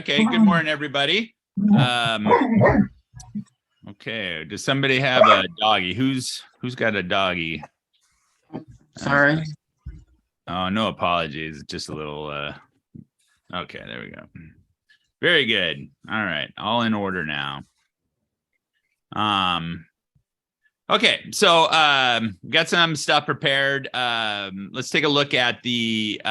Okay, good morning, everybody. Okay, does somebody have a doggy? Who's got a doggy? Sorry. Oh, no apologies. Just a little okay, there we go. Very good. All right, all in order now. Okay, so got some stuff prepared. Let's take a look at the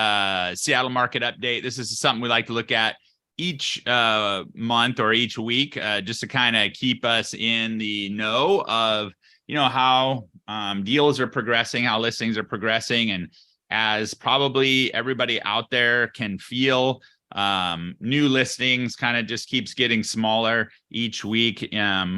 Seattle market update. This is something we like to look at each month or each week, just to kind of keep us in the know of, how deals are progressing, how listings are progressing. And as probably everybody out there can feel, new listings kind of just keeps getting smaller each week,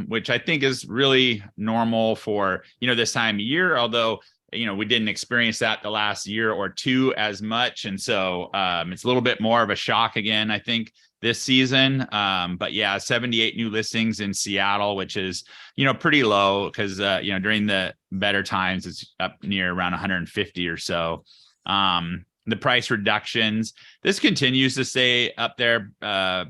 which I think is really normal for, this time of year, although, we didn't experience that the last year or two as much. And so it's a little bit more of a shock again, I think, this season. But yeah, 78 new listings in Seattle, which is, pretty low because, during the better times, it's up near around 150 or so. The price reductions, this continues to stay up there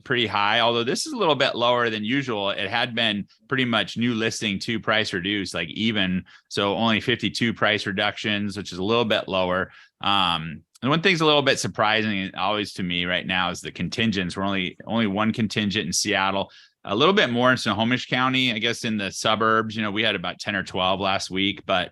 pretty high, although this is a little bit lower than usual. It had been pretty much new listing to price reduced, like even, so only 52 price reductions, which is a little bit lower. And one thing's a little bit surprising always to me right now is the contingents. We're only one contingent in Seattle, a little bit more in Snohomish County, I guess in the suburbs. We had about 10 or 12 last week, but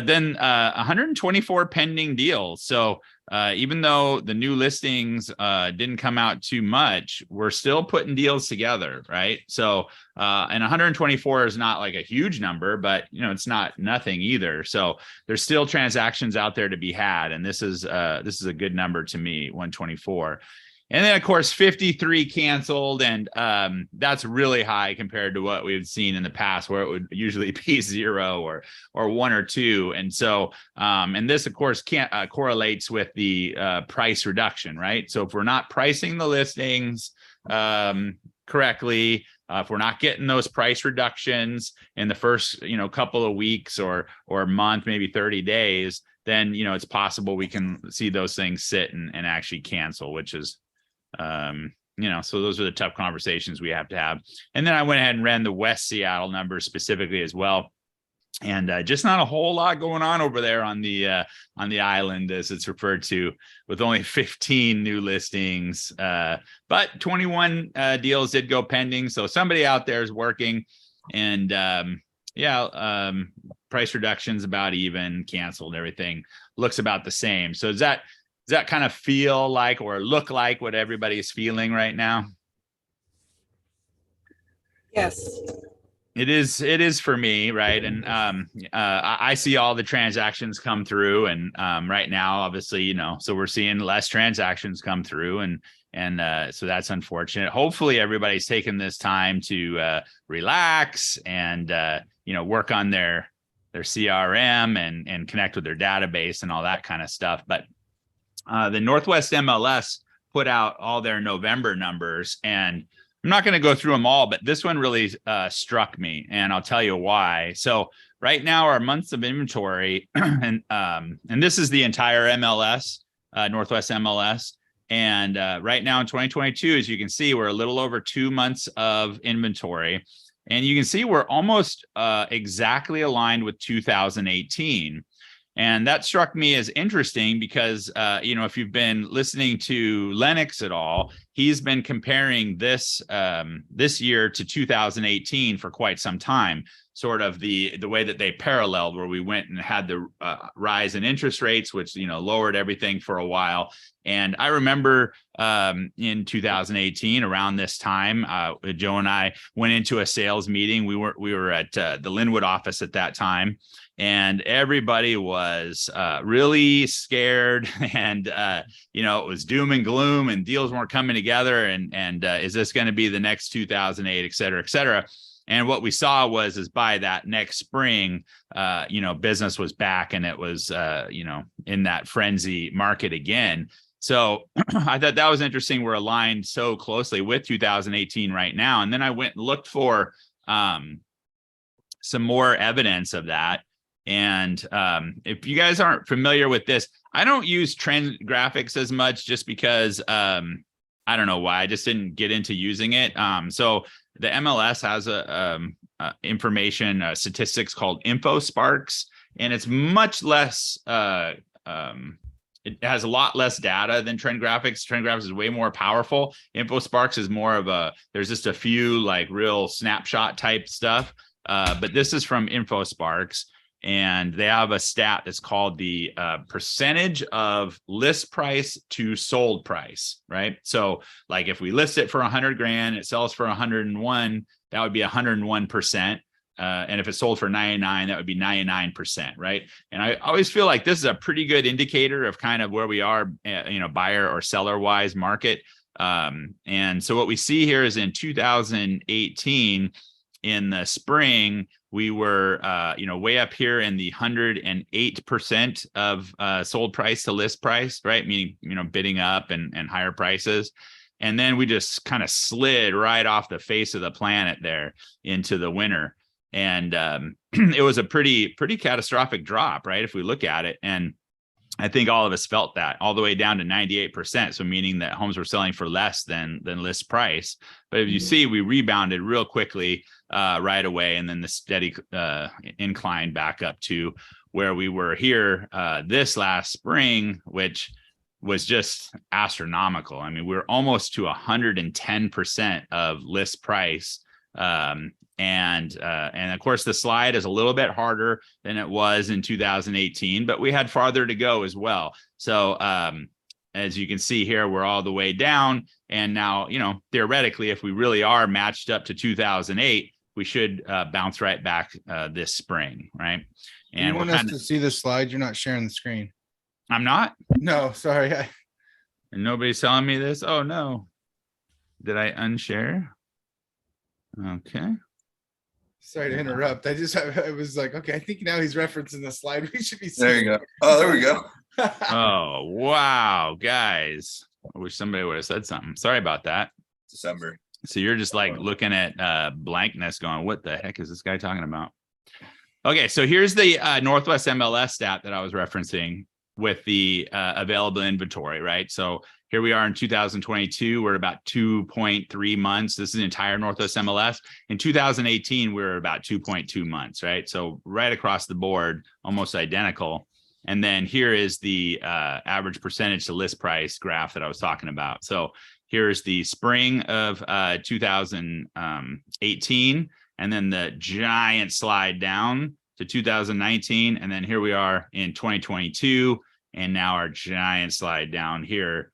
then 124 pending deals. So even though the new listings didn't come out too much, we're still putting deals together, right? So and 124 is not like a huge number, but it's not nothing either. So there's still transactions out there to be had, and this is a good number to me, 124. And then, of course, 53 canceled, and that's really high compared to what we've seen in the past, where it would usually be 0 or 1 or 2. And so, and this, of course, can't correlates with the price reduction, right? So if we're not pricing the listings correctly, if we're not getting those price reductions in the first, couple of weeks or month, maybe 30 days, then it's possible we can see those things sit and actually cancel, which is so those are the tough conversations we have to have. And then I went ahead and ran the West Seattle numbers specifically as well. And just not a whole lot going on over there on the island, as it's referred to, with only 15 new listings. But 21 deals did go pending. So somebody out there is working, and price reductions about even, canceled, everything looks about the same. So does that kind of feel like or look like what everybody's feeling right now? Yes. It is for me, right? And I see all the transactions come through, and right now, obviously, so we're seeing less transactions come through, and so that's unfortunate. Hopefully everybody's taking this time to relax and work on their CRM and connect with their database and all that kind of stuff. But the Northwest MLS put out all their November numbers, and I'm not going to go through them all, but this one really struck me, and I'll tell you why. So right now, our months of inventory, and this is the entire MLS, Northwest MLS, and right now in 2022, as you can see, we're a little over 2 months of inventory, and you can see we're almost exactly aligned with 2018. And that struck me as interesting because, if you've been listening to Lennox at all, he's been comparing this year to 2018 for quite some time, sort of the way that they paralleled, where we went and had the rise in interest rates, which, lowered everything for a while. And I remember in 2018, around this time, Joe and I went into a sales meeting. We were at the Linwood office at that time. And everybody was really scared, and it was doom and gloom, and deals weren't coming together. And is this going to be the next 2008, et cetera, et cetera? And what we saw is by that next spring, business was back, and it was in that frenzy market again. So I thought that was interesting. We're aligned so closely with 2018 right now. And then I went and looked for some more evidence of that. And if you guys aren't familiar with this, I don't use trend graphics as much, just because I don't know why I just didn't get into using it. So the MLS has information statistics called InfoSparks, and it's much less. It has a lot less data than Trend Graphics. Trend Graphics is way more powerful. InfoSparks is more of there's just a few like real snapshot type stuff. But this is from InfoSparks, and they have a stat that's called the percentage of list price to sold price, right? So like if we list it for 100 grand, it sells for 101, that would be 101%. And if it sold for 99, that would be 99%, right? And I always feel like this is a pretty good indicator of kind of where we are, buyer or seller wise market. And so what we see here is in 2018, in the spring, we were, way up here in the 108% of sold price to list price, right? Meaning, bidding up and higher prices. And then we just kind of slid right off the face of the planet there into the winter. And it was a pretty catastrophic drop, right? If we look at it. And I think all of us felt that all the way down to 98%. So meaning that homes were selling for less than list price. But if you see, we rebounded real quickly right away. And then the steady incline back up to where we were here this last spring, which was just astronomical. I mean, we're almost to 110% of list price. And of course, the slide is a little bit harder than it was in 2018, but we had farther to go as well. So as you can see here, we're all the way down. And now, theoretically, if we really are matched up to 2008, we should bounce right back this spring, right? And you want us to see the slide? You're not sharing the screen. I'm not? No, sorry. And nobody's telling me this? Oh, no. Did I unshare? Okay. Sorry to interrupt. I was like, okay, I think now he's referencing the slide. We should be seeing. There you go. Oh, there we go. Oh, wow, guys. I wish somebody would have said something. Sorry about that. December. So you're just like looking at blankness going, what the heck is this guy talking about? Okay, so here's the Northwest MLS stat that I was referencing with the available inventory, right? So here we are in 2022, we're about 2.3 months. This is the entire Northwest MLS. In 2018, we were about 2.2 months, right? So right across the board, almost identical. And then here is the average percentage to list price graph that I was talking about. So here's the spring of 2018, and then the giant slide down to 2019. And then here we are in 2022, and now our giant slide down here.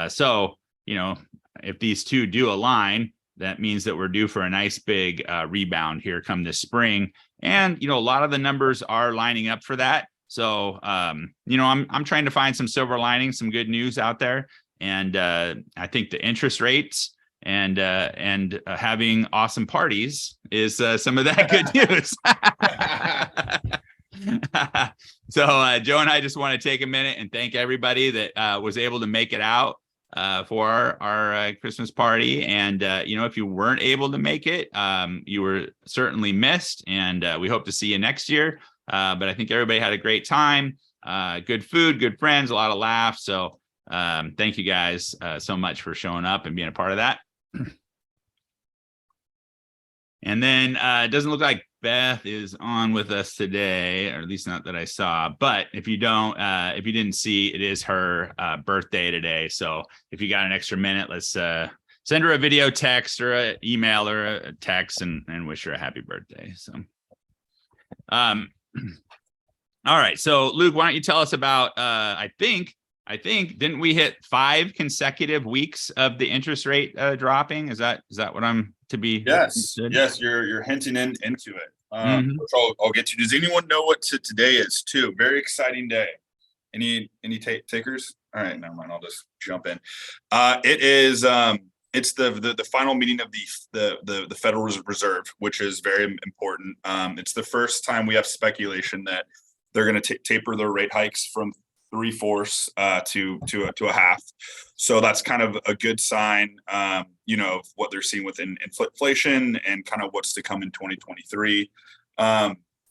So, if these two do align, that means that we're due for a nice big rebound here come this spring. And, a lot of the numbers are lining up for that. So, I'm trying to find some silver linings, some good news out there. And I think the interest rates and having awesome parties is some of that good news. So Joe and I just want to take a minute and thank everybody that was able to make it out for our Christmas party. And, if you weren't able to make it, you were certainly missed. And we hope to see you next year. But I think everybody had a great time, good food, good friends, a lot of laughs. So thank you guys so much for showing up and being a part of that. And then it doesn't look like Beth is on with us today, or at least not that I saw. But if you didn't see, it is her birthday today. So if you got an extra minute, let's send her a video text or an email or a text and wish her a happy birthday. So, all right. So Luke, why don't you tell us about, I think, didn't we hit 5 consecutive weeks of the interest rate dropping? Is that what I'm to be? Yes, you're hinting into it. Which I'll get to. Does anyone know what today is too? Very exciting day. Any takers? All right, never mind. I'll just jump in. It is it's the final meeting of the Federal Reserve, which is very important. It's the first time we have speculation that they're going to taper their rate hikes from 3/4 to a half. So that's kind of a good sign, of what they're seeing within inflation and kind of what's to come in 2023.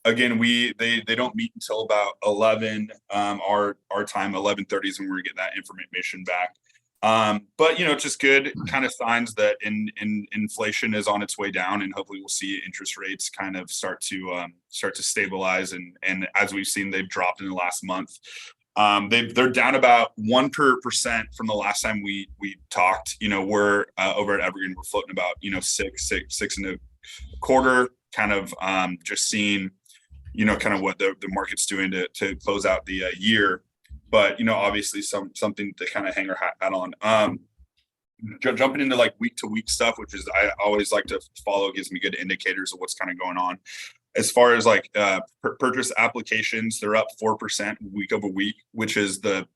Again, they don't meet until about 11 our time, 11:30 is when we get that information back. But it's just good kind of signs that inflation is on its way down, and hopefully we'll see interest rates kind of start to stabilize. And as we've seen, they've dropped in the last month. They're down about 1% from the last time we talked. We're over at Evergreen, we're floating about 6.25, kind of just seeing kind of what the market's doing to close out the year. But obviously something to kind of hang our hat on. Jumping into like week to week stuff, which is I always like to follow, gives me good indicators of what's kind of going on. As far as like purchase applications, they're up 4% week over week, which is the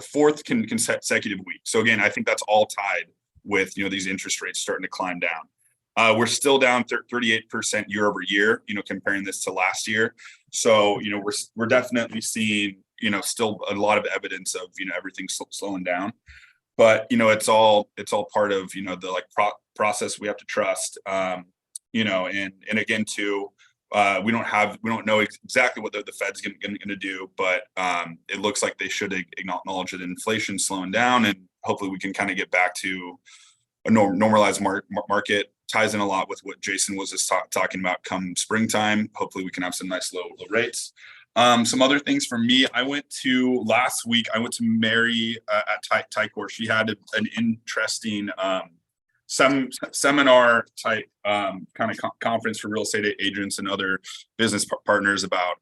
fourth consecutive week. So again, I think that's all tied with these interest rates starting to climb down. We're still down 38% year over year, comparing this to last year. So we're definitely seeing still a lot of evidence of everything slowing down. But it's all part of the like process we have to trust. And again too. We don't know exactly what the Fed's going to do, but it looks like they should acknowledge that inflation's slowing down, and hopefully we can kind of get back to a normalized market. Ties in a lot with what Jason was just talking about come springtime. Hopefully we can have some nice low rates. Some other things for me, last week I went to Mary at Tycor. She had an interesting seminar type kind of conference for real estate agents and other business partners about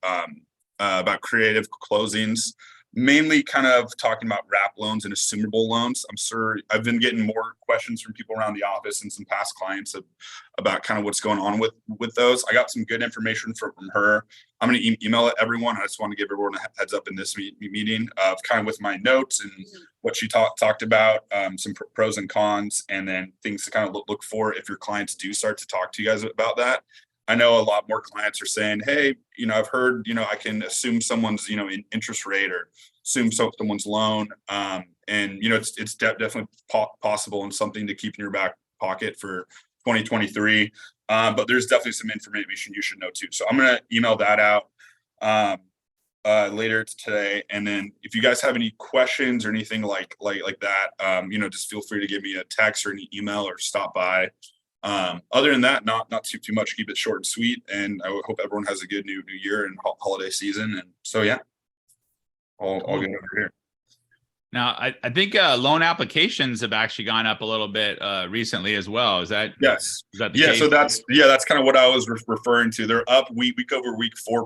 creative closings, mainly kind of talking about wrap loans and assumable loans. I'm sure I've been getting more questions from people around the office and some past clients about kind of what's going on with those. I got some good information from her. I'm going to email it everyone. I just want to give everyone a heads up in this meeting of kind of with my notes and what she talked about, some pros and cons, and then things to kind of look for if your clients do start to talk to you guys about that. I know a lot more clients are saying, hey, I've heard, I can assume someone's, interest rate or assume someone's loan. And, it's definitely possible and something to keep in your back pocket for 2023. But there's definitely some information you should know too. So I'm going to email that out later today. And then if you guys have any questions or anything like that, just feel free to give me a text or an email or stop by. Other than that, not too much. Keep it short and sweet. And I hope everyone has a good new year and holiday season. And so, yeah, all good over here. Now, I think loan applications have actually gone up a little bit recently as well. Is that yes? Is that the case? So that's kind of what I was referring to. They're up week over week 4%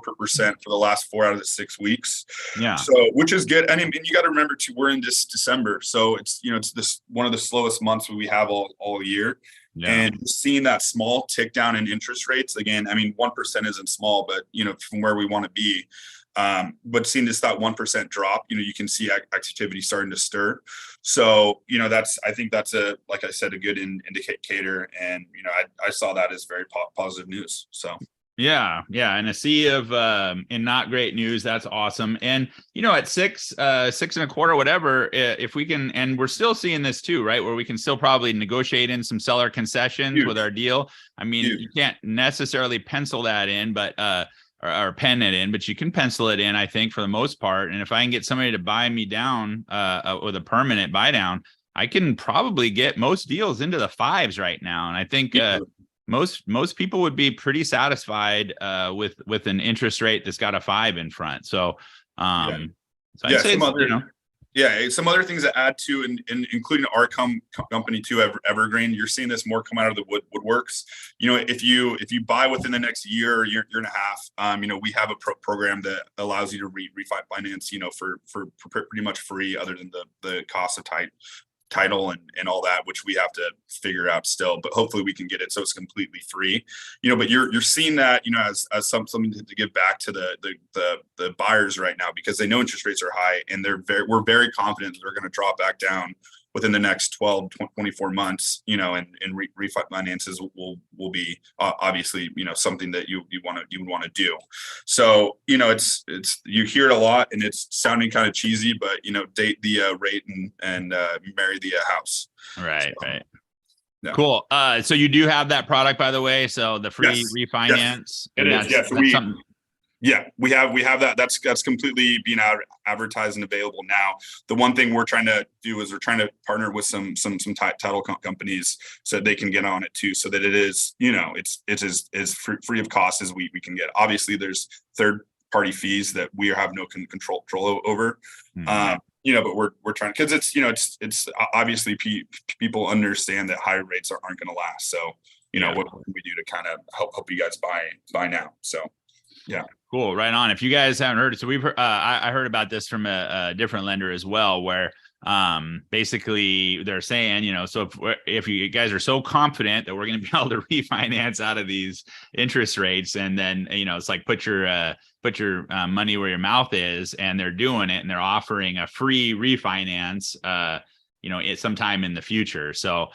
for the last 4 out of the 6 weeks. Yeah. So which is good. And you got to remember too, we're in this December, so it's it's this one of the slowest months we have all year. Yeah. And seeing that small tick down in interest rates again. 1% isn't small, but from where we want to be. But seeing this that 1% drop, you can see activity starting to stir. So, I think that's like I said, a good indicator. And, I saw that as very positive news. So. Yeah. In a sea of in not great news, that's awesome. And at 6.25, whatever, if we can, and we're still seeing this too, right? Where we can still probably negotiate in some seller concessions with our deal. You can't necessarily pencil that in, but or pen it in, but you can pencil it in, I think, for the most part. And if I can get somebody to buy me down with a permanent buy down, I can probably get most deals into the 5s right now. And I think most people would be pretty satisfied with an interest rate that's got a 5 in front. So, I'd say some other things to add to, and including our company too, Evergreen. You're seeing this more come out of the woodworks. If you buy within the next year and a half, we have a program that allows you to refinance, for pretty much free, other than the cost of title and all that, which we have to figure out still, but hopefully we can get it so it's completely free. But you're seeing that as something to give back to the buyers right now, because they know interest rates are high, and we're very confident that they're going to drop back down within the next 12 24 months, and refinances will be obviously something that you would want to do. So it's you hear it a lot, and it's sounding kind of cheesy, but date the rate and marry the house. Right. So, right. Yeah. Cool. So you do have that product, by the way. So the free refinance. Yes. It is. Yeah. So Yeah, we have that. That's completely being advertised and available now. The one thing we're trying to do is we're trying to partner with some title companies so that they can get on it too, so that it is, it's as free of cost as we can get. Obviously, there's third party fees that we have no control over. But we're trying, because it's obviously people understand that higher rates aren't going to last. So what can we do to kind of help you guys buy now? So yeah. Cool. Right on. If you guys haven't heard it, so we've heard, I heard about this from a different lender as well, where basically they're saying, so if you guys are so confident that we're going to be able to refinance out of these interest rates, and then it's like put your money where your mouth is, and they're doing it, and they're offering a free refinance sometime in the future. So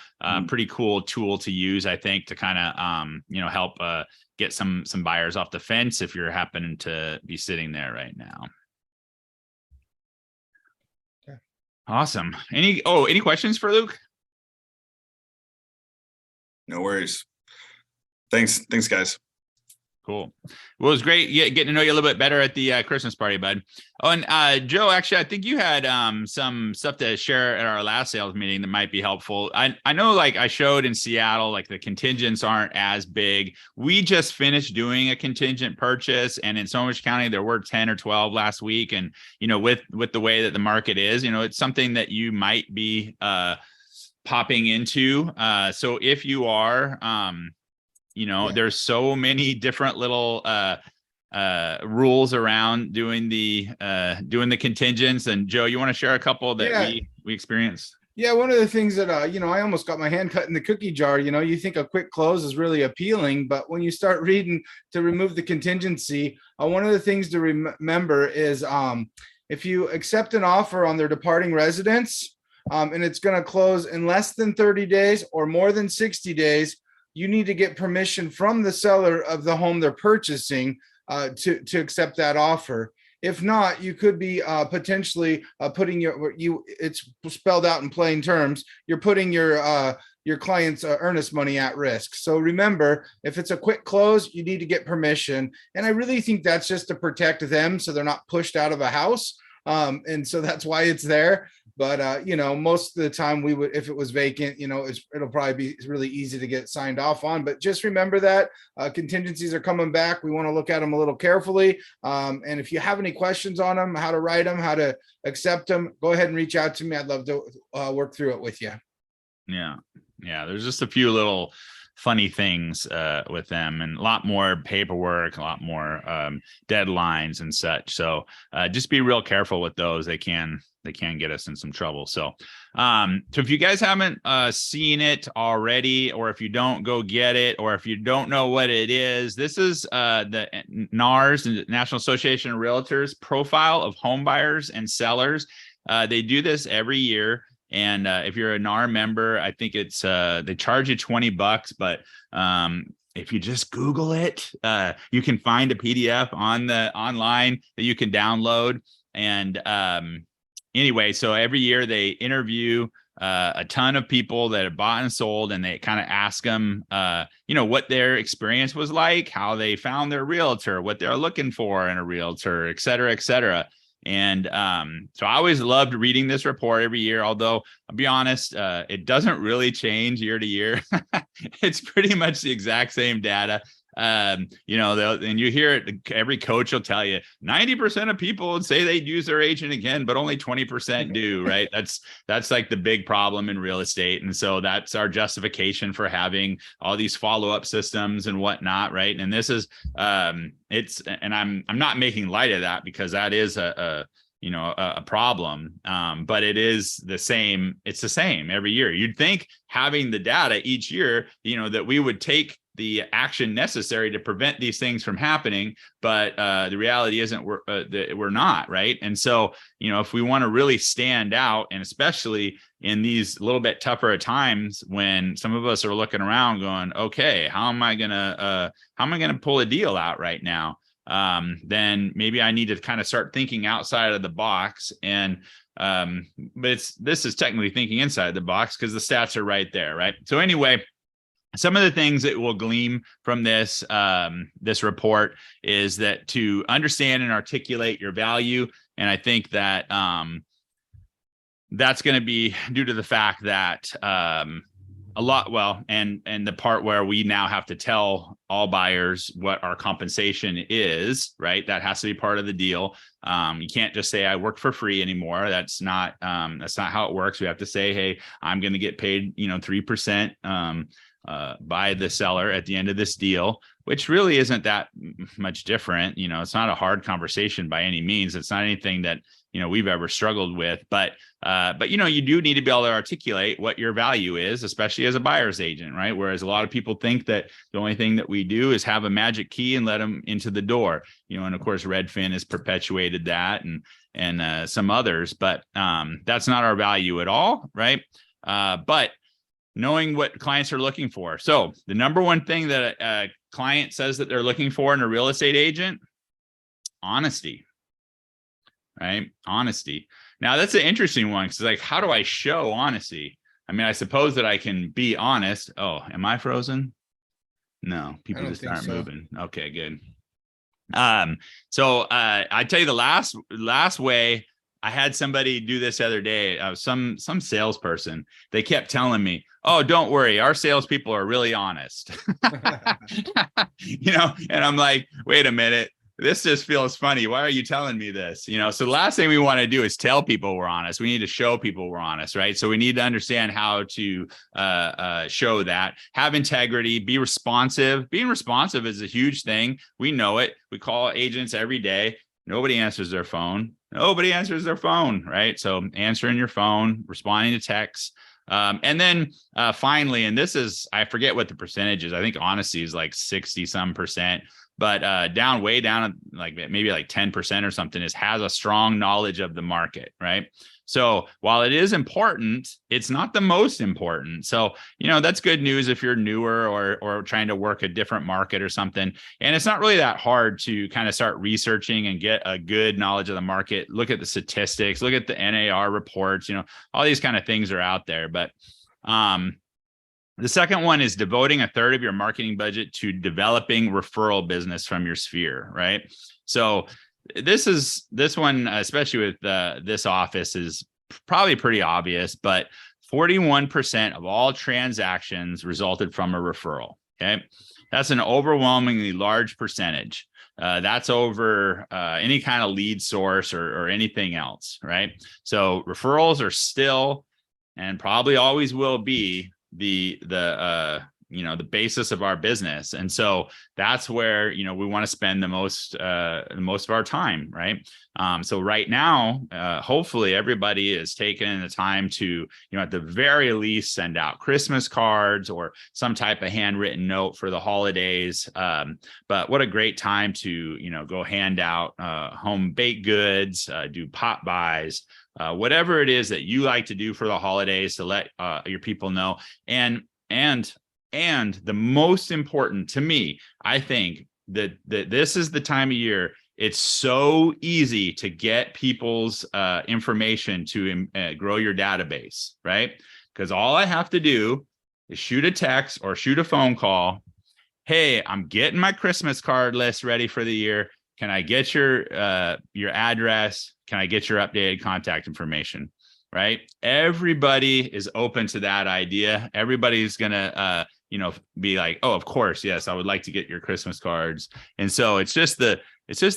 pretty cool tool to use, I think, to kind of help get some buyers off the fence if you're happening to be sitting there right now. Yeah. Awesome. Any questions for Luke? No worries. Thanks guys. Cool. Well, it was great getting to know you a little bit better at the Christmas party, bud. Oh, and Joe, actually, I think you had some stuff to share at our last sales meeting that might be helpful. I know, like I showed in Seattle, like the contingents aren't as big. We just finished doing a contingent purchase, and in Snohomish County, there were 10 or 12 last week. And, with the way that the market is, it's something that you might be popping into. So if you are, there's so many different little rules around doing the contingents. And Joe, you want to share a couple that we experienced? Yeah, one of the things that I almost got my hand cut in the cookie jar. You think a quick close is really appealing, but when you start reading to remove the contingency, one of the things to remember is if you accept an offer on their departing residence, and it's going to close in less than 30 days or more than 60 days, you need to get permission from the seller of the home they're purchasing to accept that offer. If not, you could be potentially putting it's spelled out in plain terms, you're putting your client's earnest money at risk. So remember, if it's a quick close, you need to get permission. And I really think that's just to protect them so they're not pushed out of a house. And so that's why it's there. But, most of the time we would, if it was vacant, it'll probably be really easy to get signed off on. But just remember that contingencies are coming back. We want to look at them a little carefully. And if you have any questions on them, how to write them, how to accept them, go ahead and reach out to me. I'd love to work through it with you. Yeah. There's just a few little funny things with them, and a lot more paperwork, a lot more deadlines and such. So just be real careful with those. They can get us in some trouble. So if you guys haven't seen it already, or if you don't, go get it, or if you don't know what it is, this is the NAR's, the National Association of Realtors, profile of home buyers and sellers. They do this every year. And if you're a NAR member, I think it's they charge you $20, but if you just Google it, you can find a PDF online that you can download. And anyway, so every year they interview a ton of people that have bought and sold, and they kind of ask them, what their experience was like, how they found their realtor, what they're looking for in a realtor, et cetera, et cetera. And so I always loved reading this report every year, although I'll be honest, it doesn't really change year to year. It's pretty much the exact same data. And you hear it, every coach will tell you 90% of people would say they'd use their agent again, but only 20% do, right? That's like the big problem in real estate. And so that's our justification for having all these follow-up systems and whatnot, right? And this is I'm not making light of that, because that is a problem. But it is the same. It's the same every year. You'd think having the data each year, that we would take the action necessary to prevent these things from happening. But the reality isn't we're not, right? And so, if we want to really stand out, and especially in these little bit tougher times when some of us are looking around going, okay, how am I gonna pull a deal out right now? Then maybe I need to kind of start thinking outside of the box. And but this is technically thinking inside the box, because the stats are right there, right? So anyway, some of the things that will glean from this this report is that to understand and articulate your value, and I think that that's going to be due to the fact that a lot, well, and the part where we now have to tell all buyers what our compensation is, right? That has to be part of the deal. You can't just say I work for free anymore. That's not how it works. We have to say, hey, I'm going to get paid, 3% by the seller at the end of this deal, which really isn't that much different. It's not a hard conversation by any means. It's not anything that we've ever struggled with, but you do need to be able to articulate what your value is, especially as a buyer's agent, right? Whereas a lot of people think that the only thing that we do is have a magic key and let them into the door, and of course Redfin has perpetuated that, and some others, but that's not our value at all, right? But knowing what clients are looking for. So the number one thing that a client says that they're looking for in a real estate agent, honesty. Right? Honesty. Now that's an interesting one, because like, how do I show honesty? I mean, I suppose that I can be honest. Oh, am I frozen? No, people just aren't moving. Okay, good. So I tell you the last way, I had somebody do this the other day. Some salesperson, they kept telling me, oh, don't worry, our salespeople are really honest. And I'm like, wait a minute. This just feels funny. Why are you telling me this? So the last thing we want to do is tell people we're honest. We need to show people we're honest, right? So we need to understand how to show that. Have integrity, be responsive. Being responsive is a huge thing. We know it. We call agents every day. Nobody answers their phone. Right? So answering your phone, responding to texts. And then finally, and this is, I forget what the percentage is. I think honesty is like 60-some%. But way down, like maybe like 10% or something, has a strong knowledge of the market, right? So while it is important, it's not the most important. So, that's good news if you're newer or trying to work a different market or something. And it's not really that hard to kind of start researching and get a good knowledge of the market. Look at the statistics, look at the NAR reports, all these kind of things are out there. But the second one is devoting a third of your marketing budget to developing referral business from your sphere, right? So this one, especially with this office, is probably pretty obvious, but 41% of all transactions resulted from a referral, okay? That's an overwhelmingly large percentage. That's over any kind of lead source or anything else, right? So referrals are still, and probably always will be, the basis of our business. And so that's where, we want to spend the most of our time, right? So right now, hopefully everybody is taking the time to, at the very least, send out Christmas cards or some type of handwritten note for the holidays. But what a great time to, go hand out home baked goods, do pop buys, whatever it is that you like to do for the holidays to let your people know. And the most important to me, I think that this is the time of year. It's so easy to get people's information to grow your database, right? Because all I have to do is shoot a text or shoot a phone call. Hey, I'm getting my Christmas card list ready for the year. Can I get your address? Can I get your updated contact information? Right? Everybody is open to that idea. Everybody's gonna be like, oh, of course, yes, I would like to get your Christmas cards. And so it's just the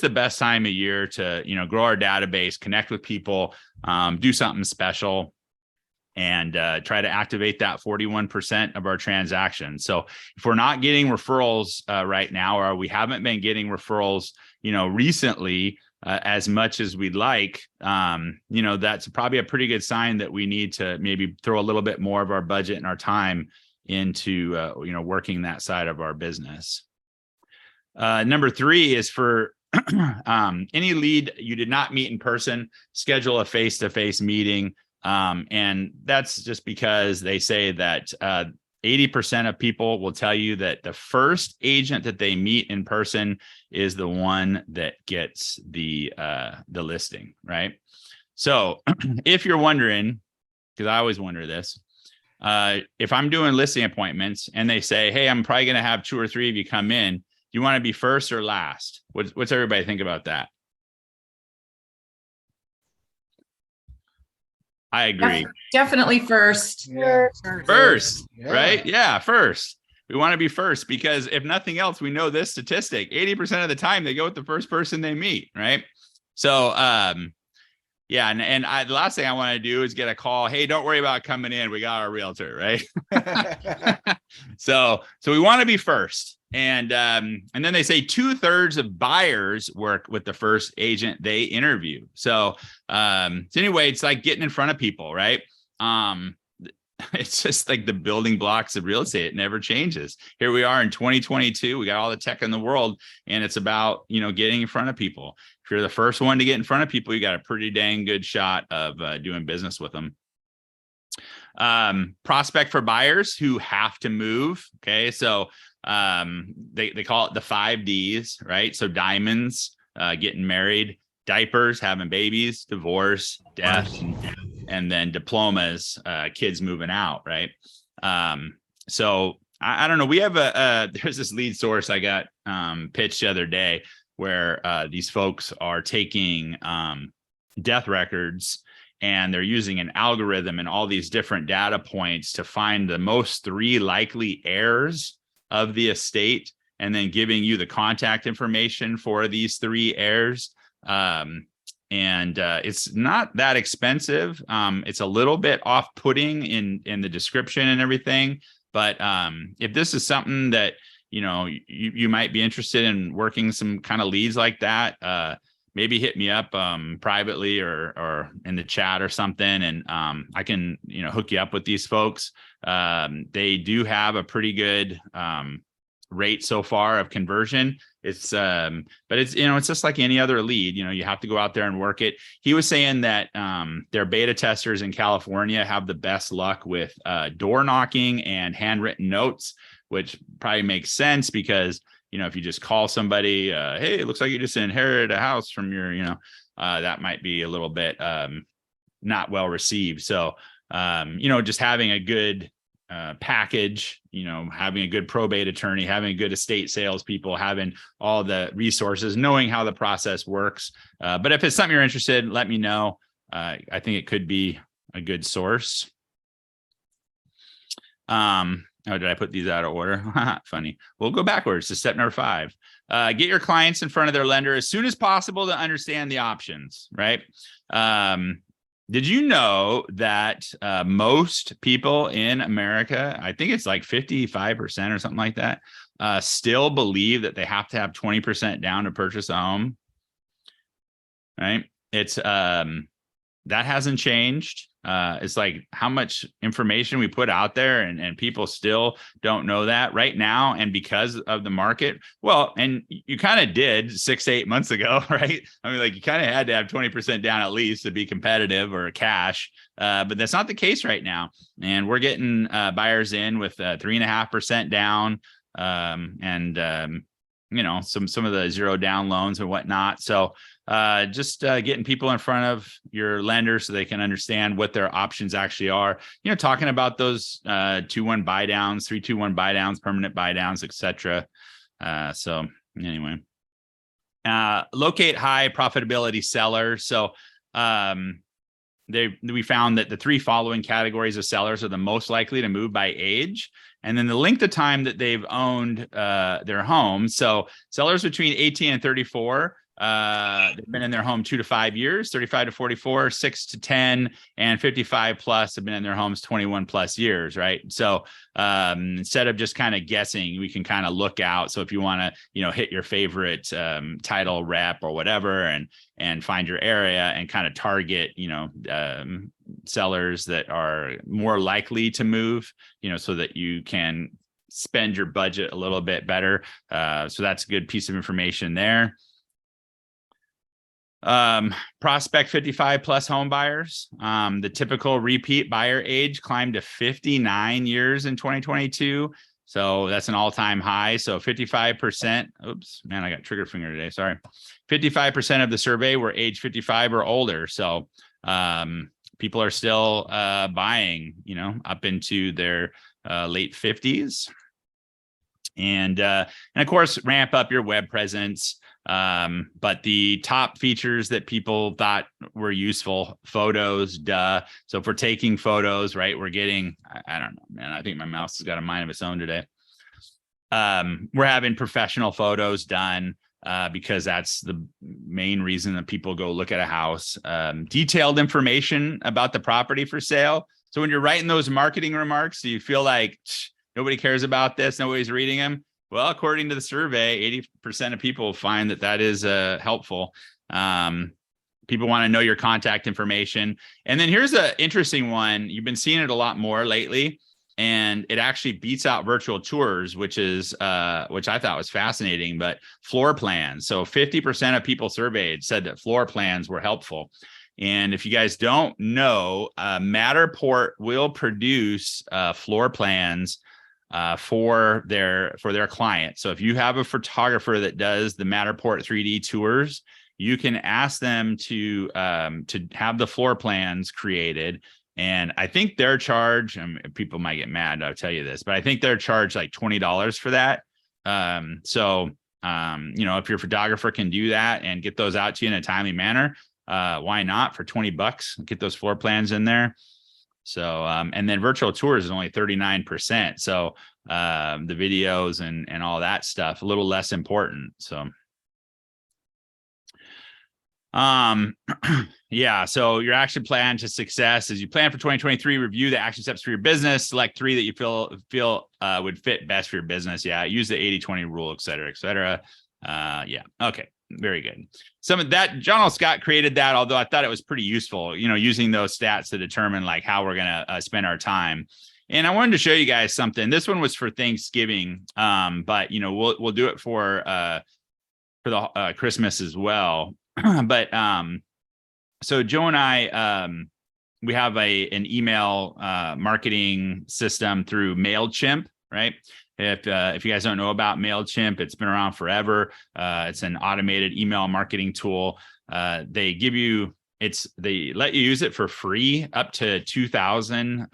best time of year to grow our database, connect with people, do something special, and try to activate that 41% of our transactions. So if we're not getting referrals right now, or we haven't been getting referrals recently as much as we'd like, that's probably a pretty good sign that we need to maybe throw a little bit more of our budget and our time into working that side of our business. Number 3 is for any lead you did not meet in person, schedule a face-to-face meeting. And that's just because they say that 80% of people will tell you that the first agent that they meet in person is the one that gets the listing, right? So if you're wondering, because I always wonder this, if I'm doing listing appointments and they say, hey, I'm probably going to have 2 or 3 of you come in, do you want to be first or last? What's everybody think about that? I agree. Definitely first. Yeah. First, Yeah. right? Yeah, first. We want to be first because if nothing else, we know this statistic, 80% of the time they go with the first person they meet, right? So, yeah, and the last thing I want to do is get a call. Hey, don't worry about coming in. We got our realtor, right? So we want to be first. And then they say 2/3 of buyers work with the first agent they interview. So anyway, it's like getting in front of people, right? It's just like the building blocks of real estate. It never changes. Here we are in 2022. We got all the tech in the world, and it's about, getting in front of people. If you're the first one to get in front of people, you got a pretty dang good shot of doing business with them. Prospect for buyers who have to move. Okay. So they call it the 5 Ds, right? So diamonds, getting married, diapers, having babies, divorce, death, and then diplomas, kids moving out, right? So I don't know. We have there's this lead source I got pitched the other day where these folks are taking death records and they're using an algorithm and all these different data points to find the most 3 likely heirs of the estate, and then giving you the contact information for these 3 heirs. It's not that expensive. It's a little bit off-putting in the description and everything. But if this is something that, you might be interested in working some kind of leads like that, maybe hit me up privately or in the chat or something. And I can, hook you up with these folks. They do have a pretty good rate so far of conversion. It's but it's it's just like any other lead. You have to go out there and work it. He was saying that their beta testers in California have the best luck with door knocking and handwritten notes, which probably makes sense because if you just call somebody, hey, it looks like you just inherited a house from your, that might be a little bit not well received. So just having a good package, having a good probate attorney, having a good estate salespeople, having all the resources, knowing how the process works. But if it's something you're interested in, let me know. I think it could be a good source. Oh, did I put these out of order? Funny. We'll go backwards to step number 5. Get your clients in front of their lender as soon as possible to understand the options, right? Did you know that most people in America, I think it's like 55% or something like that, still believe that they have to have 20% down to purchase a home, right? It's that hasn't changed. It's like how much information we put out there and people still don't know that right now. And because of the market, well, and you kind of did 6 to 8 months ago, right? I mean, like you kind of had to have 20% down at least to be competitive or cash. But that's not the case right now. And we're getting buyers in with 3.5% down some of the 0 down loans and whatnot. So just getting people in front of your lender so they can understand what their options actually are, talking about those 2-1 buy downs, 3-2-1 buy downs, permanent buy downs, etc. So anyway, locate high profitability sellers. So we found that the 3 following categories of sellers are the most likely to move by age, and then the length of time that they've owned their home. So sellers between 18 and 34, they've been in their home 2 to 5 years, 35 to 44, 6 to 10, and 55 plus have been in their homes 21 plus years, right? So instead of just kind of guessing, we can kind of look out. So if you want to, hit your favorite title rep or whatever and find your area and kind of target, sellers that are more likely to move, so that you can spend your budget a little bit better. So that's a good piece of information there. Prospect 55 plus home buyers. The typical repeat buyer age climbed to 59 years in 2022. So that's an all-time high. So 55%, oops, man, I got trigger finger today. Sorry. 55% of the survey were age 55 or older. So people are still buying, up into their late 50s. And of course, ramp up your web presence. But the top features that people thought were useful: photos, So if we're taking photos, right, we're getting, I don't know, man, I think my mouse has got a mind of its own today. We're having professional photos done because that's the main reason that people go look at a house. Detailed information about the property for sale. So when you're writing those marketing remarks, do you feel like nobody cares about this, nobody's reading them? Well, according to the survey, 80% of people find that is helpful. People want to know your contact information. And then here's an interesting one. You've been seeing it a lot more lately, and it actually beats out virtual tours, which I thought was fascinating. But floor plans. So 50% of people surveyed said that floor plans were helpful. And if you guys don't know, Matterport will produce floor plans for their client. So if you have a photographer that does the Matterport 3D tours, you can ask them to have the floor plans created. And I think their charge, people might get mad, I'll tell you this, but I think they're charged like $20 for that. If your photographer can do that and get those out to you in a timely manner, why not? For $20, get those floor plans in there. So, and then virtual tours is only 39%. So, the videos and all that stuff, a little less important. So, yeah. So your action plan to success is you plan for 2023, review the action steps for your business, select 3 that you feel would fit best for your business. Yeah. Use the 80-20 rule, et cetera, et cetera. Yeah. Okay. Very good. Some of that, John L. Scott created that, although I thought it was pretty useful, using those stats to determine like how we're going to spend our time. And I wanted to show you guys something. This one was for Thanksgiving, but we'll do it for the Christmas as well. But so Joe and I, we have an email marketing system through MailChimp, right? If you guys don't know about MailChimp, it's been around forever. It's an automated email marketing tool. They let you use it for free up to 2,000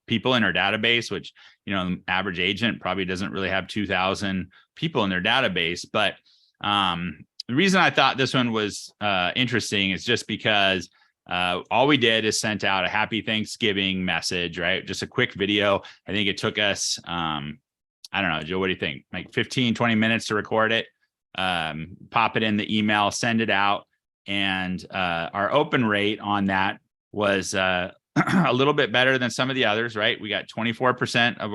people in our database, which, the average agent probably doesn't really have 2,000 people in their database. But the reason I thought this one was interesting is just because all we did is sent out a happy Thanksgiving message, right? Just a quick video. I think it took us, I don't know, Joe, what do you think? Like 15, 20 minutes to record it, pop it in the email, send it out. And our open rate on that was a little bit better than some of the others, right? We got 24% of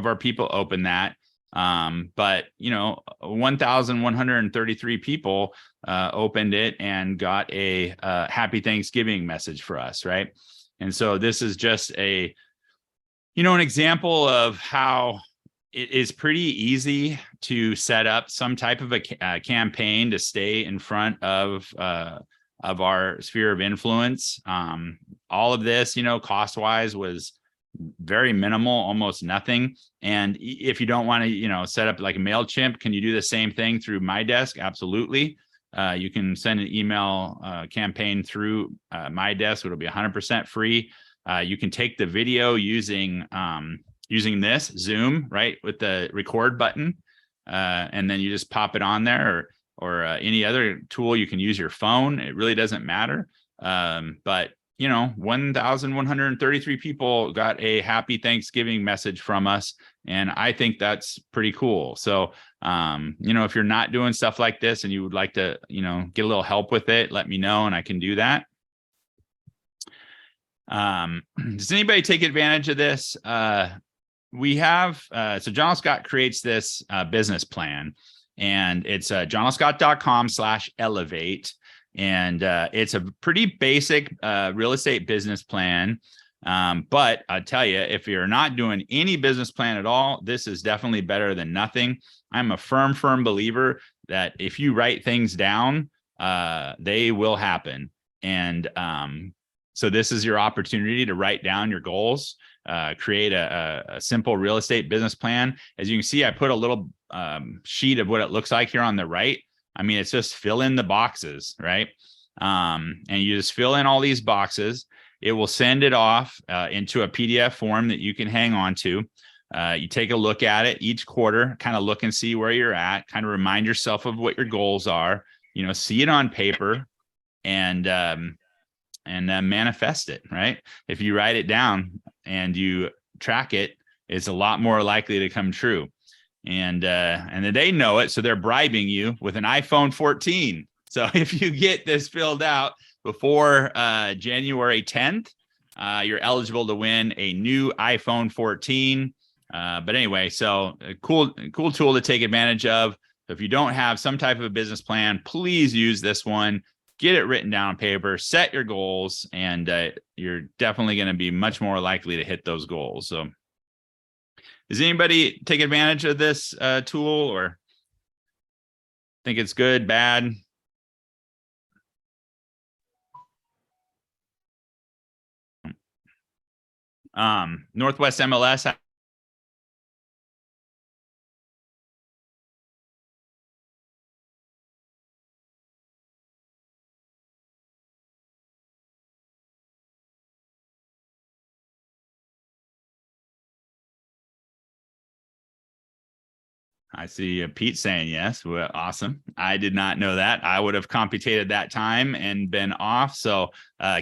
our people open that. But 1,133 people opened it and got a happy Thanksgiving message for us, right? And so this is just an example of how it is pretty easy to set up some type of a campaign to stay in front of our sphere of influence. All of this, cost-wise was very minimal, almost nothing. And if you don't want to, set up like a MailChimp, can you do the same thing through My Desk? Absolutely. You can send an email campaign through My Desk. It'll be 100% free. You can take the video using this Zoom, right, with the record button, and then you just pop it on there, or any other tool. You can use your phone. It really doesn't matter. But 1,133 people got a happy Thanksgiving message from us. And I think that's pretty cool. So, if you're not doing stuff like this and you would like to, get a little help with it, let me know and I can do that. Does anybody take advantage of this? We have, so John L. Scott creates this business plan, and it's johnlscott.com/elevate. And it's a pretty basic real estate business plan. But I tell you, if you're not doing any business plan at all, this is definitely better than nothing. I'm a firm believer that if you write things down, they will happen. And so this is your opportunity to write down your goals, create a simple real estate business plan. As you can see, I put a little sheet of what it looks like here on the right. I mean, it's just fill in the boxes, right? And you just fill in all these boxes. It will send it off into a PDF form that you can hang on to. You take a look at it each quarter, kind of look and see where you're at, kind of remind yourself of what your goals are, see it on paper and manifest it, right? If you write it down and you track it, it's a lot more likely to come true. And they know it, so they're bribing you with an iPhone 14. So if you get this filled out before January 10th, you're eligible to win a new iPhone 14. But anyway, so a cool tool to take advantage of. So if you don't have some type of a business plan, please use this one. Get it written down on paper, set your goals, and you're definitely going to be much more likely to hit those goals. So does anybody take advantage of this tool or think it's good, bad? Northwest MLS. I see Pete saying yes. Well, awesome. I did not know that. I would have computed that time and been off. So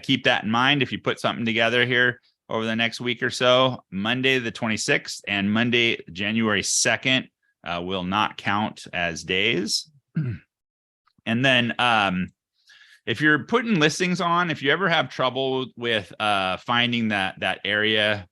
keep that in mind if you put something together here over the next week or so. Monday the 26th and Monday January 2nd will not count as days. And then if you're putting listings on, if you ever have trouble with finding that area,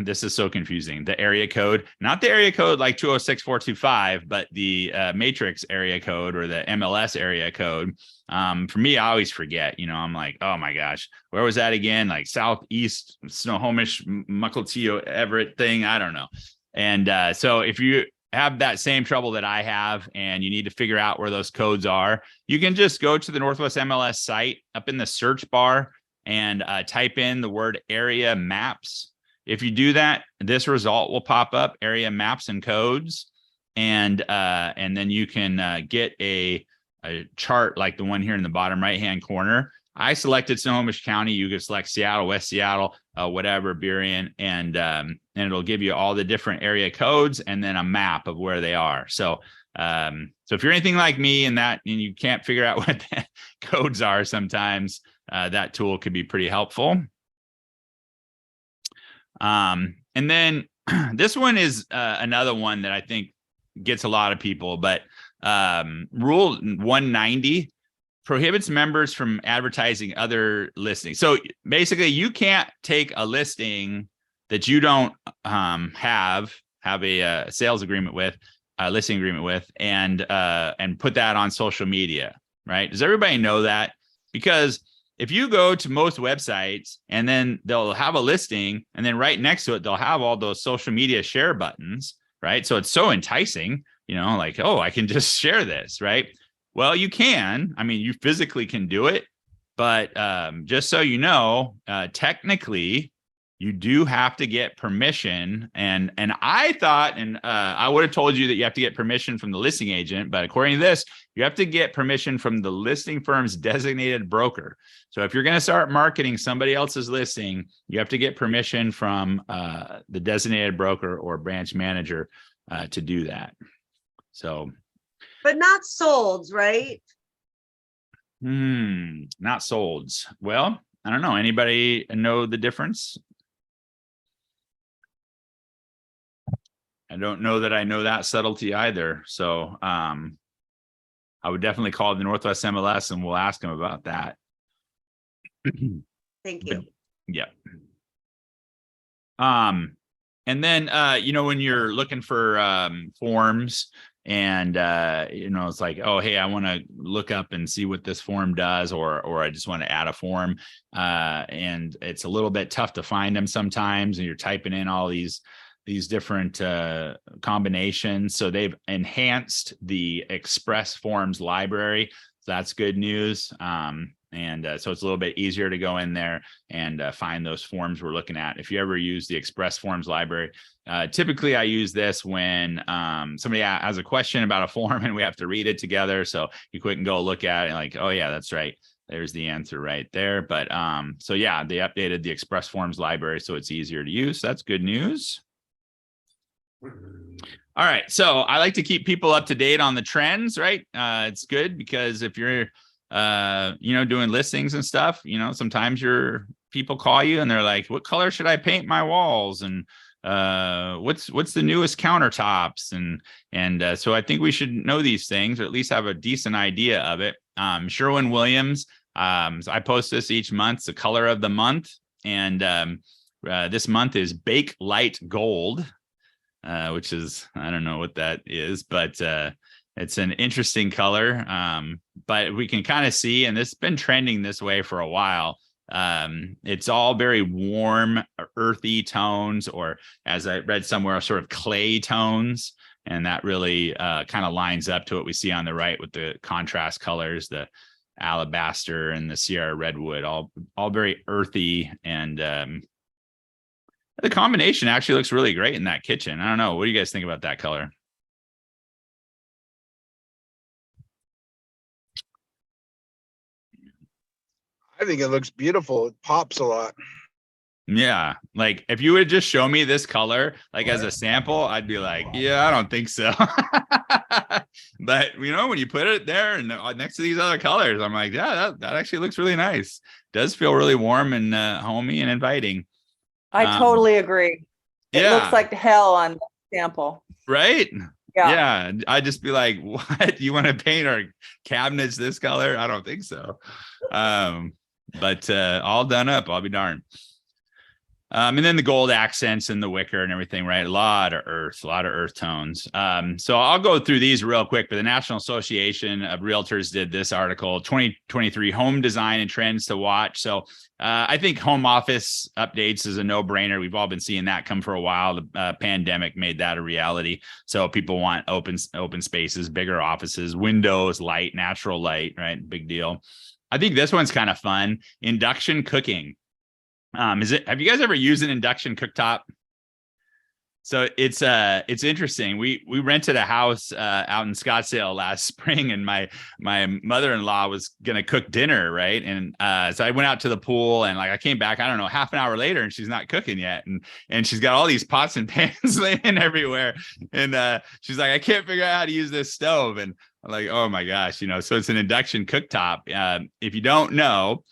this is so confusing. The area code, not the area code like 206-425, but the matrix area code or the MLS area code. For me, I always forget, I'm like, oh my gosh, where was that again? Like Southeast, Snohomish, Mukilteo, Everett thing. I don't know. And so if you have that same trouble that I have and you need to figure out where those codes are, you can just go to the Northwest MLS site up in the search bar and type in the word area maps. If you do that, this result will pop up, area maps and codes. And then you can get a chart like the one here in the bottom right-hand corner. I selected Snohomish County. You can select Seattle, West Seattle, whatever, Burien, and it'll give you all the different area codes and then a map of where they are. So if you're anything like me and you can't figure out what the codes are sometimes, that tool could be pretty helpful. And then this one is another one that I think gets a lot of people, but Rule 190 prohibits members from advertising other listings. So basically, you can't take a listing that you don't have a sales agreement with, a listing agreement with, and put that on social media, right? Does everybody know that? Because if you go to most websites and then they'll have a listing and then right next to it, they'll have all those social media share buttons, right? So it's so enticing, like, oh, I can just share this, right? Well, you can. I mean, you physically can do it, but just so you know, technically, you do have to get permission. And I thought, and I would have told you that you have to get permission from the listing agent, but according to this, you have to get permission from the listing firm's designated broker. So if you're going to start marketing somebody else's listing, you have to get permission from the designated broker or branch manager to do that. So, but not solds, right? Not solds. Well, I don't know. Anybody know the difference? I don't know that I know that subtlety either. So I would definitely call the Northwest MLS and we'll ask them about that. Thank you. But, yeah. And then, when you're looking for forms and, it's like, oh, hey, I want to look up and see what this form does, or I just want to add a form. And it's a little bit tough to find them sometimes. And you're typing in all these different combinations. So they've enhanced the Express Forms library. So that's good news. So it's a little bit easier to go in there and find those forms we're looking at. If you ever use the Express Forms library, typically I use this when somebody has a question about a form and we have to read it together. So you quick and go look at it and like, oh yeah, that's right. There's the answer right there. But so yeah, they updated the Express Forms library so it's easier to use. That's good news. All right. So I like to keep people up to date on the trends, right? It's good because if you're doing listings and stuff, sometimes your people call you and they're like, what color should I paint my walls? And what's the newest countertops? And so I think we should know these things, or at least have a decent idea of it. Sherwin-Williams, so I post this each month. It's the color of the month. And this month is Bake Light Gold, which is, I don't know what that is, but it's an interesting color. But we can kind of see, and this has been trending this way for a while. It's all very warm, earthy tones, or as I read somewhere, sort of clay tones. And that really kind of lines up to what we see on the right with the contrast colors, the alabaster and the Sierra redwood, all very earthy. And the combination actually looks really great in that kitchen. I don't know. What do you guys think about that color? I think it looks beautiful. It pops a lot. Yeah, like if you would just show me this color like as a sample, I'd be like, yeah, I don't think so. But when you put it there and next to these other colors, I'm like, yeah, that actually looks really nice. Does feel really warm and homey and inviting. I totally agree. It yeah. looks like hell on the sample. Right? Yeah. I'd just be like, what? You want to paint our cabinets this color? I don't think so. But all done up, I'll be darned. And then the gold accents and the wicker and everything, right? A lot of earth tones. So I'll go through these real quick, but the National Association of Realtors did this article, 2023 home design and trends to watch. So I think home office updates is a no-brainer. We've all been seeing that come for a while. The pandemic made that a reality. So people want open spaces, bigger offices, windows, light, natural light, right? Big deal. I think this one's kind of fun. Induction cooking. Have you guys ever used an induction cooktop? So it's interesting. We rented a house out in Scottsdale last spring, and my mother-in-law was gonna cook dinner, right? And so I went out to the pool, and I came back, I don't know, half an hour later, and she's not cooking yet, and she's got all these pots and pans laying everywhere, and she's like, I can't figure out how to use this stove, and I'm like, oh my gosh, so it's an induction cooktop. If you don't know,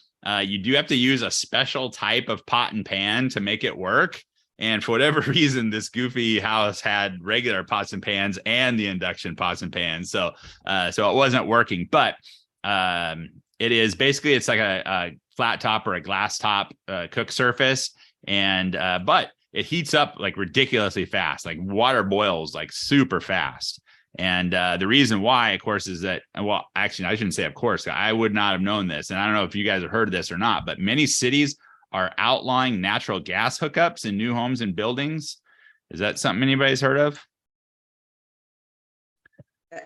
you do have to use a special type of pot and pan to make it work. And for whatever reason, this goofy house had regular pots and pans and the induction pots and pans. So it wasn't working, but it is basically, it's like a flat top or a glass top cook surface. And but it heats up like ridiculously fast, like water boils like super fast. And the reason why, of course, is that, well, actually, I shouldn't say, of course, I would not have known this. And I don't know if you guys have heard of this or not, but many cities are outlawing natural gas hookups in new homes and buildings. Is that something anybody's heard of?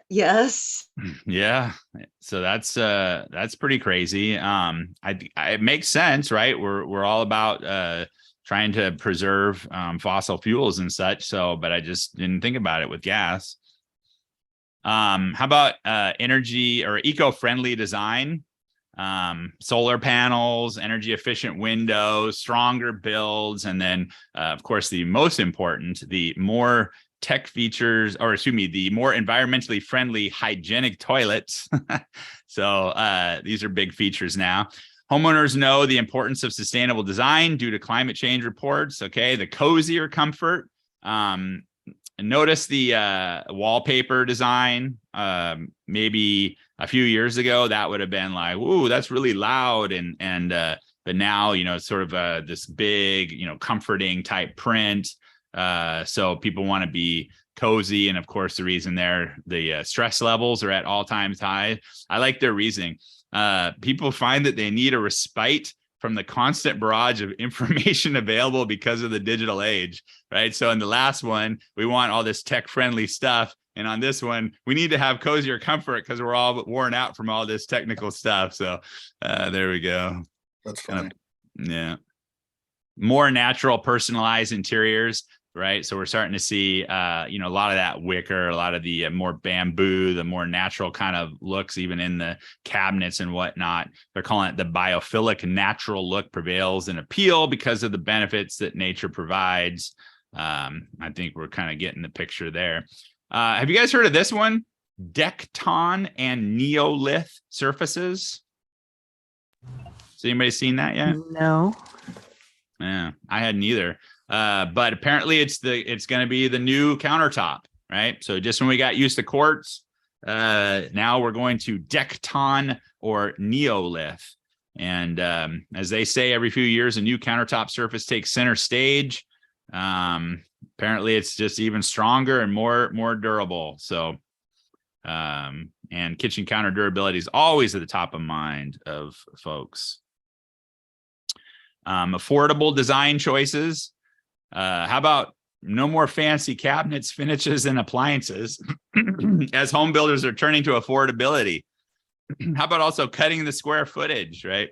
Yes. Yeah. So that's pretty crazy. It makes sense, right? We're all about trying to preserve fossil fuels and such. So, but I just didn't think about it with gas. How about energy or eco-friendly design? Solar panels, energy efficient windows, stronger builds, and then of course the most important, the more tech features, or excuse me, the more environmentally friendly hygienic toilets. So these are big features now. Homeowners know the importance of sustainable design due to climate change reports. Okay, the cozier comfort. Notice the wallpaper design. Maybe a few years ago, that would have been like, "Ooh, that's really loud," and but now it's sort of this big, comforting type print. So people want to be cozy, and of course, the reason the stress levels are at all-time high. I like their reasoning. People find that they need a respite from the constant barrage of information available because of the digital age, right? So in the last one, we want all this tech-friendly stuff. And on this one, we need to have cozier comfort because we're all worn out from all this technical stuff. So there we go. That's funny. Yeah. More natural, personalized interiors. right? So we're starting to see, you know, a lot of that wicker, a lot of the more bamboo, the more natural kind of looks, even in the cabinets and whatnot. They're calling it the biophilic natural look prevails in appeal because of the benefits that nature provides. I think we're kind of getting the picture there. Have you guys heard of this one? Decton and Neolith surfaces. Has anybody seen that yet? No. Yeah, I hadn't either. But apparently it's going to be the new countertop, right? So just when we got used to quartz, now we're going to Decton or Neolith. And as they say, every few years, a new countertop surface takes center stage. Apparently it's just even stronger and more durable. So, and kitchen counter durability is always at the top of mind of folks. Affordable design choices. How about no more fancy cabinets, finishes, and appliances as home builders are turning to affordability? How about also cutting the square footage, right?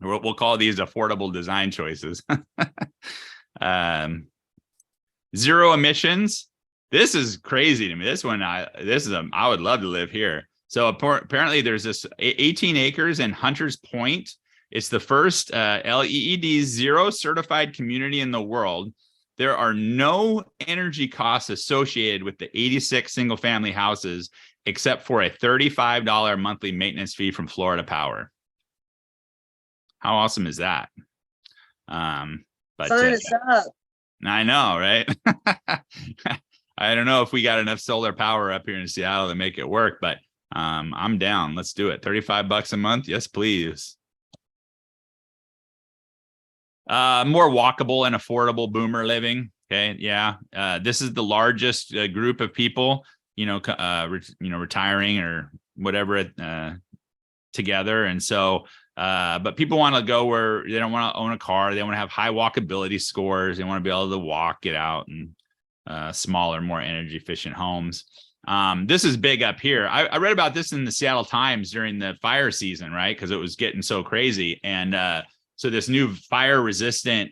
We'll call these affordable design choices. Zero emissions. This is crazy to me. This one, I would love to live here. So apparently there's this 18 acres in Hunters Point. It's the first LEED zero certified community in the world. There are no energy costs associated with the 86 single family houses, except for a $35 monthly maintenance fee from Florida Power. How awesome is that? But Sign us up. I know, right? I don't know if we got enough solar power up here in Seattle to make it work, but I'm down. Let's do it. $35 a month. Yes, please. More walkable and affordable boomer living. Okay. Yeah. This is the largest group of people, retiring or whatever, together. And so, but people want to go where they don't want to own a car. They want to have high walkability scores. They want to be able to walk, get out, and smaller, more energy efficient homes. This is big up here. I read about this in the Seattle Times during the fire season, right? Because it was getting so crazy. And so this new fire resistant,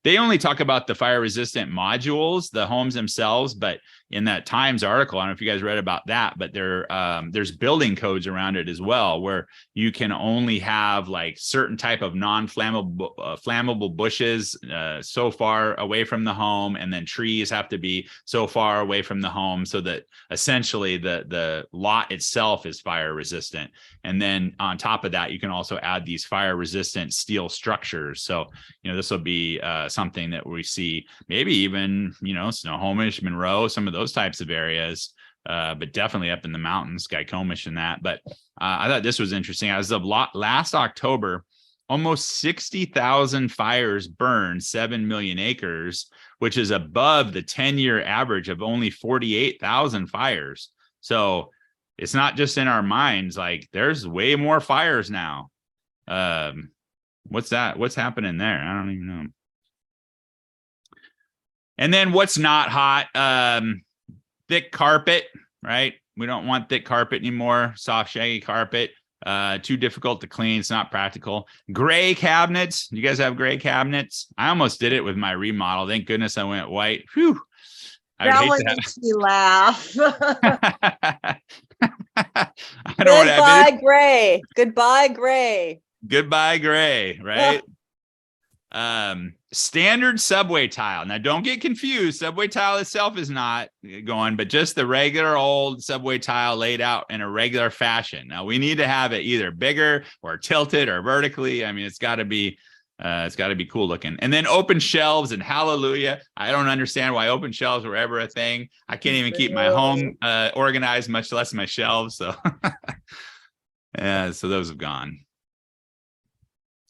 they only talk about the fire resistant modules, the homes themselves, but in that Times article, I don't know if you guys read about that, but there's building codes around it as well, where you can only have like certain type of non-flammable flammable bushes so far away from the home, and then trees have to be so far away from the home so that essentially the lot itself is fire resistant. And then on top of that, you can also add these fire resistant steel structures. So, this will be something that we see maybe even, Snohomish, Monroe, some of those types of areas, but definitely up in the mountains, Skykomish and that. But I thought this was interesting. As of last October, almost 60,000 fires burned 7 million acres, which is above the 10-year average of only 48,000 fires. So it's not just in our minds, like there's way more fires now. What's that? What's happening there? I don't even know. And then what's not hot? Thick carpet, right? We don't want thick carpet anymore. Soft, shaggy carpet. Too difficult to clean. It's not practical. Gray cabinets. You guys have gray cabinets? I almost did it with my remodel. Thank goodness I went white. Whew. That one makes me laugh. Goodbye, gray. Goodbye, gray. Goodbye, gray, right? Standard subway tile. Now, don't get confused. Subway tile itself is not going, but just the regular old subway tile laid out in a regular fashion. Now, we need to have it either bigger or tilted or vertically. I mean, it's got to be cool looking. And then open shelves, and hallelujah. I don't understand why open shelves were ever a thing. I can't even keep my home organized, much less my shelves. So, yeah, so those have gone.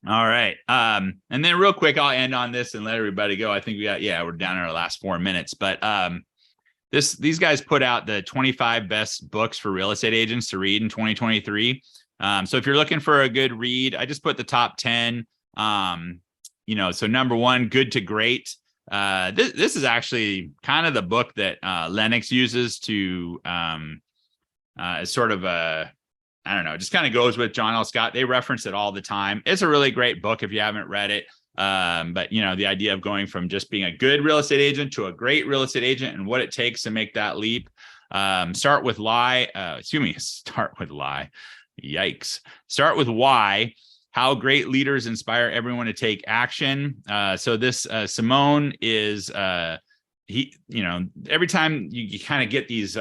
All right. And then real quick, I'll end on this and let everybody go. I think we're down in our last 4 minutes, but these guys put out the 25 best books for real estate agents to read in 2023. So if you're looking for a good read, I just put the top 10. So number 1, Good to Great. This is actually kind of the book that Lennox uses to as sort of a, I don't know, just kind of goes with John L. Scott. They reference it all the time. It's a really great book if you haven't read it. But the idea of going from just being a good real estate agent to a great real estate agent and what it takes to make that leap. Start with lie. Yikes. Start with why. How great leaders inspire everyone to take action. So this Simone is every time you kind of get these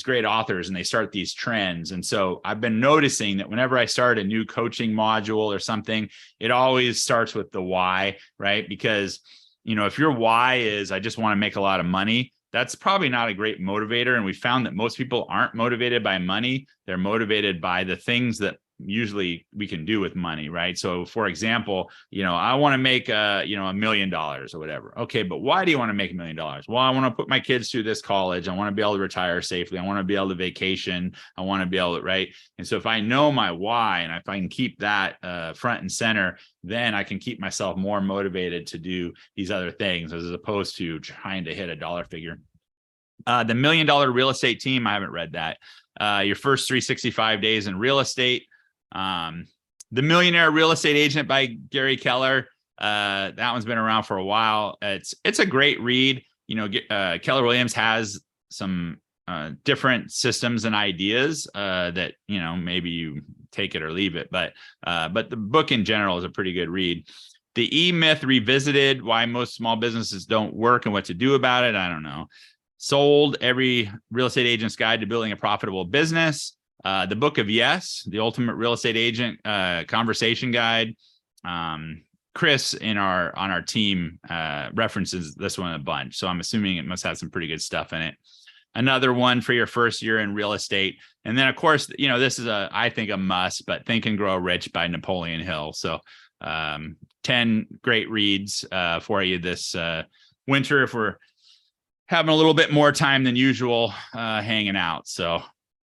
great authors and they start these trends. And so I've been noticing that whenever I start a new coaching module or something, it always starts with the why, right? Because, if your why is, I just want to make a lot of money, that's probably not a great motivator. And we found that most people aren't motivated by money. They're motivated by the things that usually we can do with money, right? So for example, I want to make $1 million or whatever. Okay, but why do you want to make $1 million? Well, I want to put my kids through this college. I want to be able to retire safely. I want to be able to vacation. I want to be able to, right? And so if I know my why and if I can keep that front and center, then I can keep myself more motivated to do these other things as opposed to trying to hit a dollar figure. The $1 Million Real Estate Team, I haven't read that. Your first 365 days in real estate. The Millionaire Real Estate Agent by Gary Keller. That one's been around for a while. It's a great read. Keller Williams has some different systems and ideas that maybe you take it or leave it, but the book in general is a pretty good read. The E-Myth Revisited: Why Most Small Businesses Don't Work and What to Do About It. I don't know. Sold: Every Real Estate Agent's Guide to Building a Profitable Business. The Book of Yes, the Ultimate Real Estate Agent Conversation Guide. Chris on our team references this one a bunch, so I'm assuming it must have some pretty good stuff in it. Another one for your first year in real estate. And then of course, this is I think a must, but Think and Grow Rich by Napoleon Hill. So 10 great reads for you this winter if we're having a little bit more time than usual hanging out. So